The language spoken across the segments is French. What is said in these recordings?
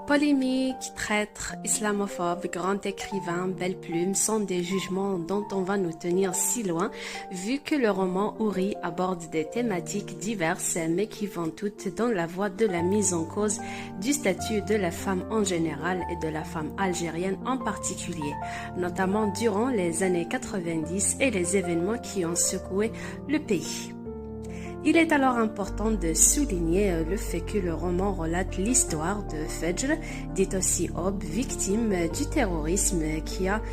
Polémique, traître, islamophobe, grand écrivain, belle plume sont des jugements dont on va nous tenir si loin, vu que le roman Houri aborde des thématiques diverses, mais qui vont toutes dans la voie de la mise en cause du statut de la femme en général et de la femme algérienne en particulier, notamment durant les années 90 et les événements qui ont secoué le pays. Il est alors important de souligner le fait que le roman relate l'histoire de Fajr, dite aussi Aube, victime du terrorisme qui a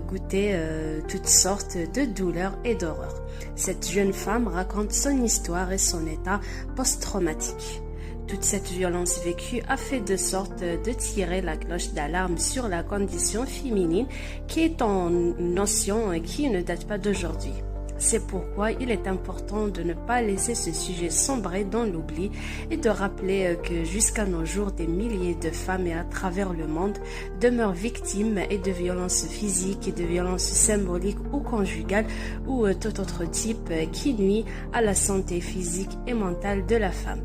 goûté toutes sortes de douleurs et d'horreurs. Cette jeune femme raconte son histoire et son état post-traumatique. Toute cette violence vécue a fait de sorte de tirer la cloche d'alarme sur la condition féminine qui est une notion qui ne date pas d'aujourd'hui. C'est pourquoi il est important de ne pas laisser ce sujet sombrer dans l'oubli et de rappeler que jusqu'à nos jours, des milliers de femmes et à travers le monde demeurent victimes et de violences physiques et de violences symboliques ou conjugales ou tout autre type qui nuit à la santé physique et mentale de la femme.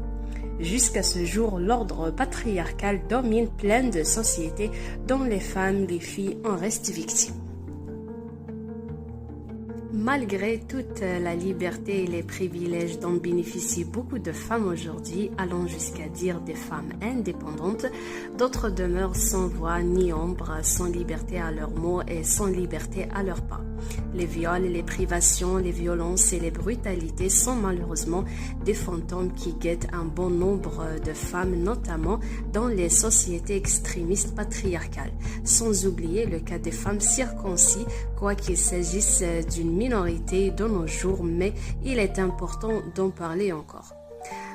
Jusqu'à ce jour, l'ordre patriarcal domine plein de sociétés dont les femmes, les filles en restent victimes. Malgré toute la liberté et les privilèges dont bénéficient beaucoup de femmes aujourd'hui, allant jusqu'à dire des femmes indépendantes, d'autres demeurent sans voix ni ombre, sans liberté à leurs mots et sans liberté à leurs pas. Les viols, les privations, les violences et les brutalités sont malheureusement des fantômes qui guettent un bon nombre de femmes, notamment dans les sociétés extrémistes patriarcales, sans oublier le cas des femmes circoncis, quoi qu'il s'agisse d'une minorité de nos jours, mais il est important d'en parler encore.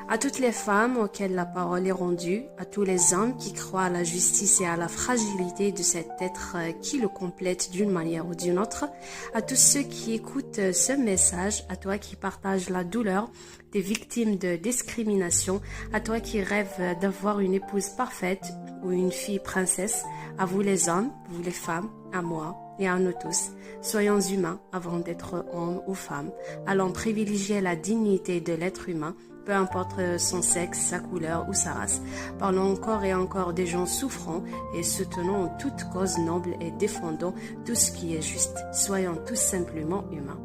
À toutes les femmes auxquelles la parole est rendue, à tous les hommes qui croient à la justice et à la fragilité de cet être qui le complète d'une manière ou d'une autre, à tous ceux qui écoutent ce message, à toi qui partages la douleur des victimes de discrimination, à toi qui rêves d'avoir une épouse parfaite ou une fille princesse, à vous les hommes, vous les femmes, à moi et à nous tous. Soyons humains avant d'être hommes ou femmes, allons privilégier la dignité de l'être humain, peu importe son sexe, sa couleur ou sa race. Parlons encore et encore des gens souffrants et soutenons toute cause noble et défendons tout ce qui est juste. Soyons tous simplement humains.